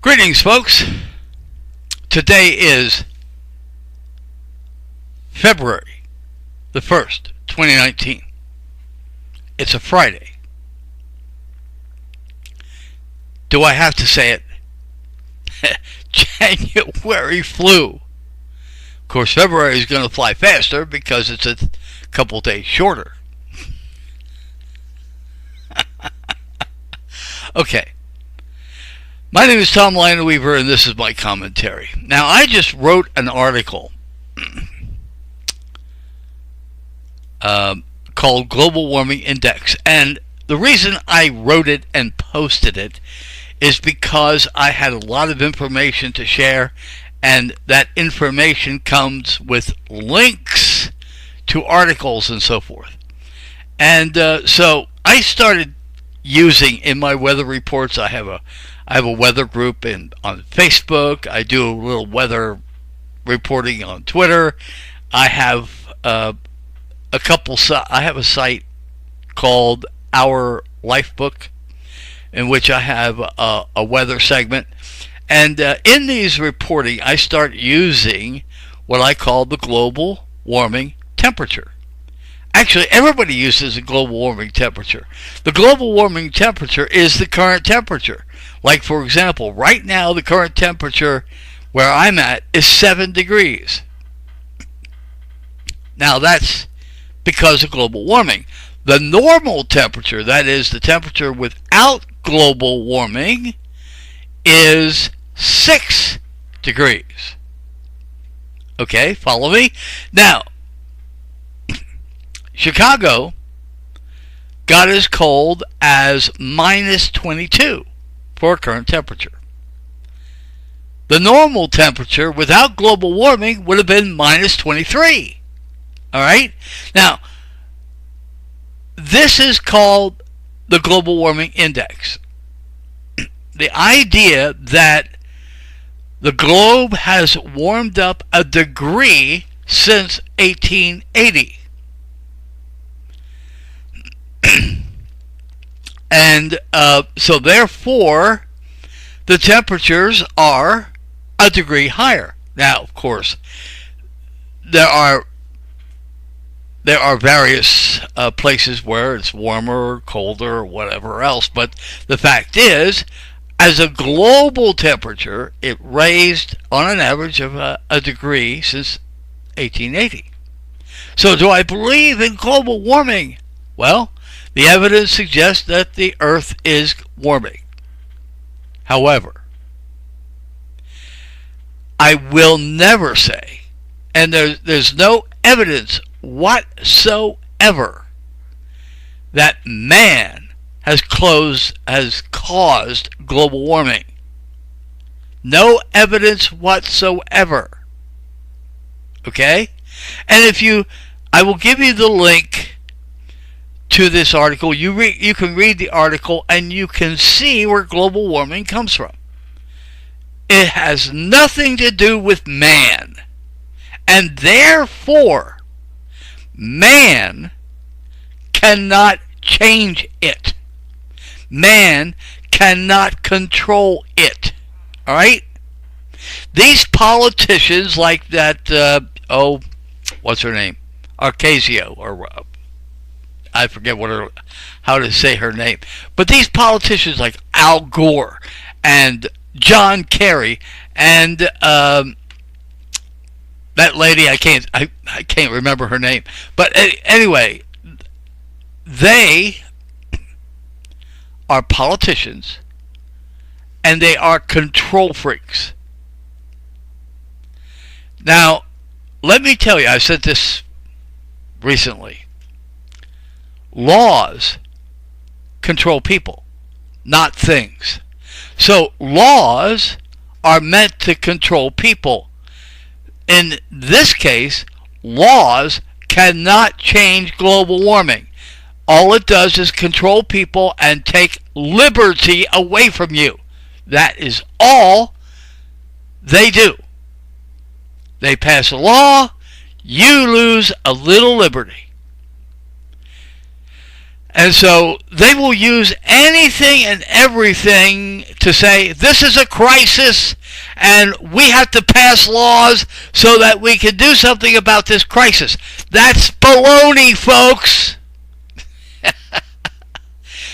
Greetings, folks. Today is February the 1st, 2019. It's a Friday. Do I have to say it? January flew. Of course, February is going to fly faster because it's a couple days shorter. Okay. My name is Tom Lineweaver, and this is my commentary. Now, I just wrote an article called Global Warming Index, and the reason I wrote it and posted it is because I had a lot of information to share, and that information comes with links to articles and so forth. And so I started using in my weather reports. I have a weather group on Facebook. I do a little weather reporting on Twitter. I have I have a site called Our Lifebook, in which I have a weather segment. And in these reporting, I start using what I call the global warming temperature. Actually, everybody uses a global warming temperature. The global warming temperature is the current temperature. Like, for example, right now the current temperature where I'm at is 7 degrees. Now, that's because of global warming. The normal temperature, that is the temperature without global warming, is 6 degrees. Okay, follow me? Now, Chicago got as cold as minus 22 for current temperature. The normal temperature without global warming would have been minus 23. All right? Now, this is called the Global Warming Index. The idea that the globe has warmed up a degree since 1880. And so therefore the temperatures are a degree higher. Now, of course, there are various places where it's warmer or colder or whatever else, but the fact is, as a global temperature, it raised on an average of a degree since 1880. So do I believe in global warming? Well, the evidence suggests that the Earth is warming. However, I will never say, and there's no evidence whatsoever, that man has caused global warming. No evidence whatsoever. Okay? And I will give you the link to this article. You can read the article and you can see where global warming comes from. It has nothing to do with man, and therefore man cannot change it. Man cannot control it. All right? These politicians like that what's her name, Ocasio, or I forget how to say her name. But these politicians like Al Gore and John Kerry and that lady, I can't remember her name. But anyway, they are politicians and they are control freaks. Now, let me tell you, I said this recently. Laws control people, not things. So laws are meant to control people. In this case, laws cannot change global warming. All it does is control people and take liberty away from you. That is all they do. They pass a law, you lose a little liberty. And so they will use anything and everything to say this is a crisis and we have to pass laws so that we can do something about this crisis. That's baloney, folks.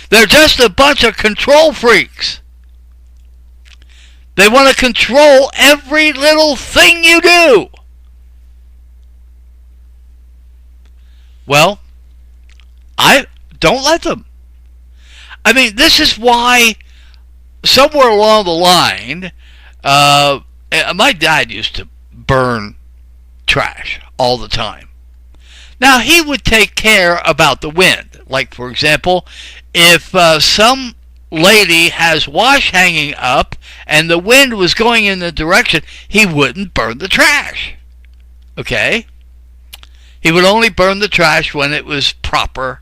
They're just a bunch of control freaks. They want to control every little thing you do. Well, I don't let them. I mean, this is why somewhere along the line, my dad used to burn trash all the time. Now, he would take care about the wind. Like, for example, if some lady has wash hanging up and the wind was going in the direction, he wouldn't burn the trash. Okay? He would only burn the trash when it was proper,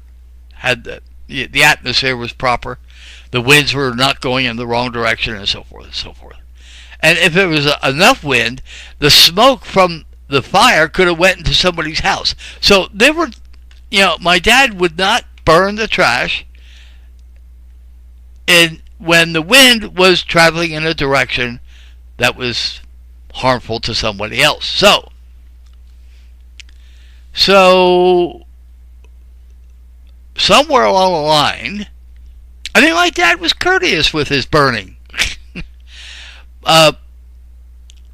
had the atmosphere was proper, the winds were not going in the wrong direction, and so forth and so forth. And if there was enough wind, the smoke from the fire could have went into somebody's house. So they were, my dad would not burn the trash when the wind was traveling in a direction that was harmful to somebody else. So somewhere along the line, I mean, my dad was courteous with his burning.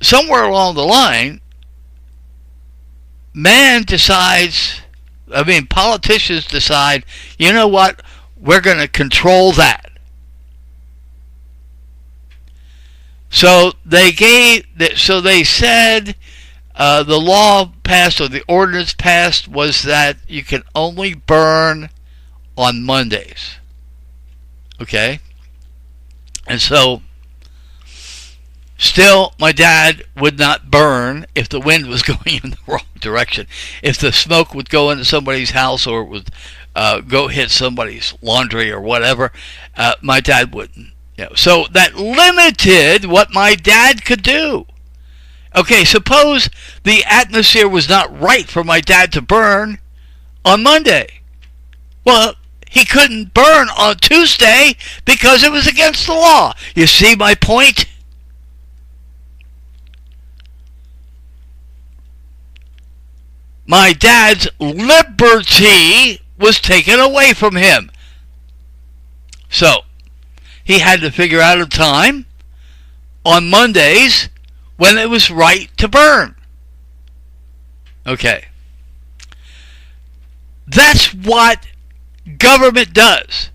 Somewhere along the line, politicians decide, you know what, we're going to control that. So they said the law passed, or the ordinance passed, was that you can only burn on Mondays. Okay? And so, still, my dad would not burn if the wind was going in the wrong direction. If the smoke would go into somebody's house, or it would go hit somebody's laundry or whatever, my dad wouldn't. So that limited what my dad could do. Okay, suppose the atmosphere was not right for my dad to burn on Monday. Well, he couldn't burn on Tuesday because it was against the law. You see my point? My dad's liberty was taken away from him. So, he had to figure out a time on Mondays when it was right to burn. Okay. That's what government does.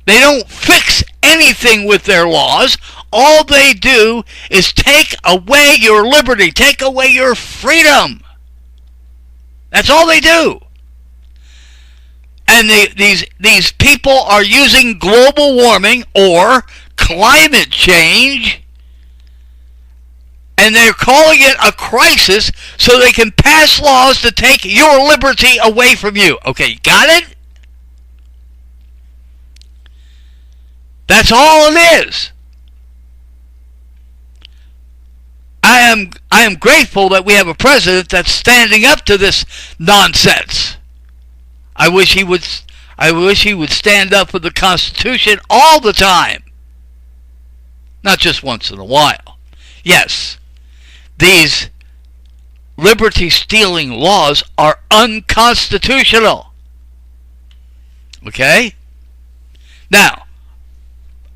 They don't fix anything with their laws. All they do is take away your liberty, take away your freedom. That's all they do. And these people are using global warming or climate change, and they're calling it a crisis so they can pass laws to take your liberty away from you. Okay, got it? That's all it is. I am grateful that we have a president that's standing up to this nonsense. I wish he would stand up for the Constitution all the time. Not just once in a while. Yes, these liberty-stealing laws are unconstitutional. Okay? Now,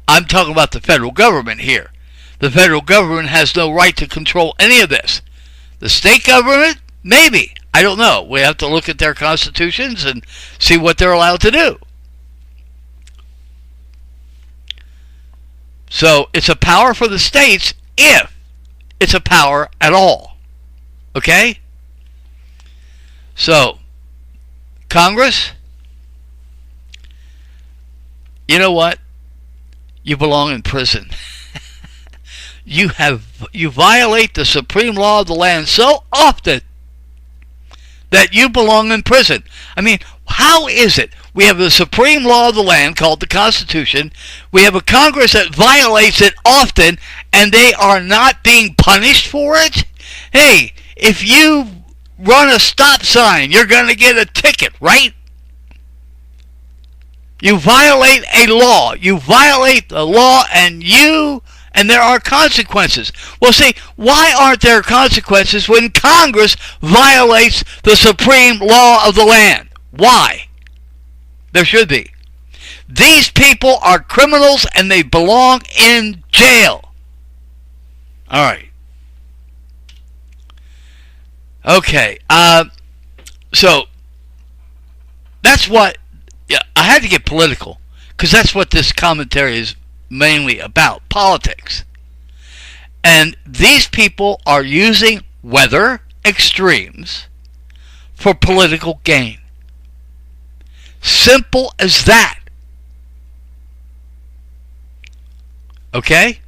I'm talking about the federal government here. The federal government has no right to control any of this. The state government, maybe. I don't know. We have to look at their constitutions and see what they're allowed to do. So it's a power for the states if it's a power at all. Okay? So, Congress, you know what? You belong in prison. You violate the supreme law of the land so often that you belong in prison. I mean, how is it? We have the supreme law of the land called the Constitution. We have a Congress that violates it often, and they are not being punished for it? Hey, if you run a stop sign, you're going to get a ticket, right? You violate a law. You violate the law, and there are consequences. Well, see, why aren't there consequences when Congress violates the supreme law of the land? Why? There should be. These people are criminals and they belong in jail. All right. Okay. So that's what. Yeah, I had to get political because that's what this commentary is mainly about, politics. And these people are using weather extremes for political gain. Simple as that. Okay?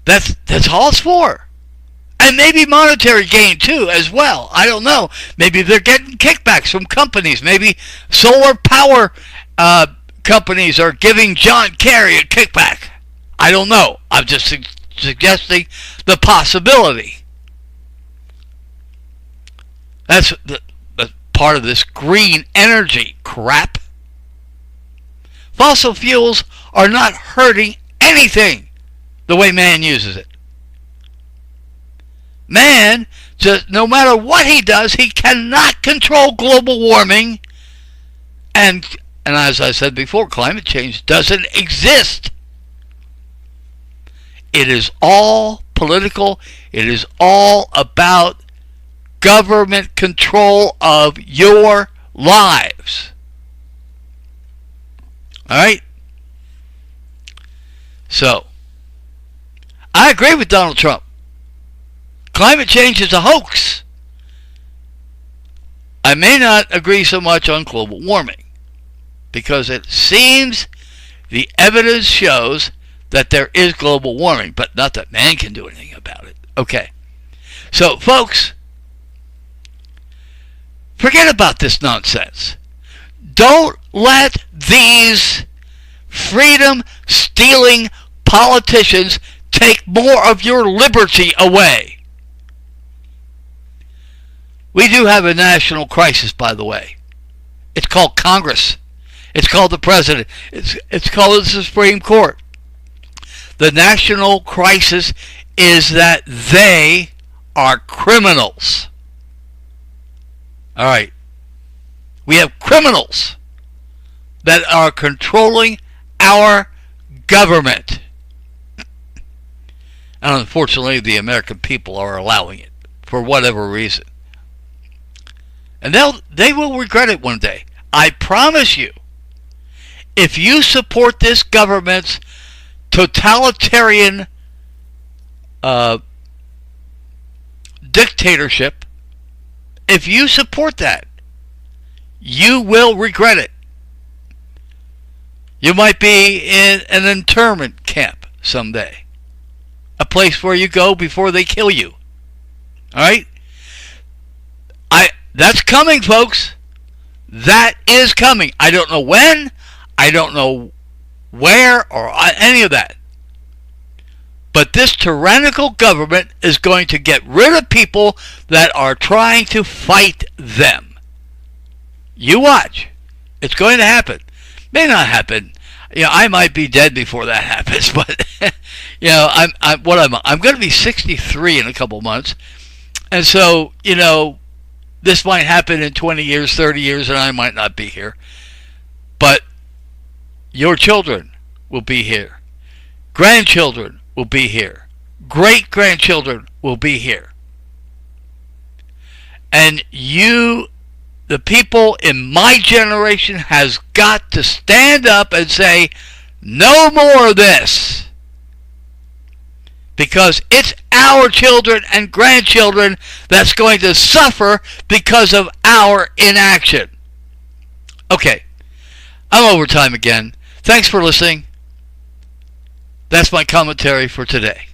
That's all it's for. And maybe monetary gain too as well. I don't know. Maybe they're getting kickbacks from companies. Maybe solar power companies are giving John Kerry a kickback. I don't know. I'm just suggesting the possibility. That's the part of this green energy crap. Fossil fuels are not hurting anything the way man uses it. Man, just no matter what he does, he cannot control global warming. And as I said before, climate change doesn't exist. It is all political. It is all about government control of your lives. All right? So, I agree with Donald Trump. Climate change is a hoax. I may not agree so much on global warming because it seems the evidence shows that there is global warming, but not that man can do anything about it. Okay. So, folks, forget about this nonsense. Don't let these freedom-stealing politicians take more of your liberty away. We do have a national crisis, by the way. It's called Congress. It's called the President. It's called the Supreme Court. The national crisis is that they are criminals. All right. We have criminals that are controlling our government. And unfortunately, the American people are allowing it for whatever reason. And they will regret it one day. I promise you. If you support this government's totalitarian dictatorship, if you support that, you will regret it. You might be in an internment camp someday. A place where you go before they kill you. All right? That's coming, folks. That is coming. I don't know when. I don't know where or any of that. But this tyrannical government is going to get rid of people that are trying to fight them. You watch. It's going to happen. May not happen. You know, I might be dead before that happens, but you know, I'm going to be 63 in a couple months. And so, you know, this might happen in 20 years, 30 years, and I might not be here. But your children will be here. Grandchildren will be here. Great-grandchildren will be here. And you, the people in my generation, has got to stand up and say, no more of this. Because it's our children and grandchildren that's going to suffer because of our inaction. Okay, I'm over time again. Thanks for listening. That's my commentary for today.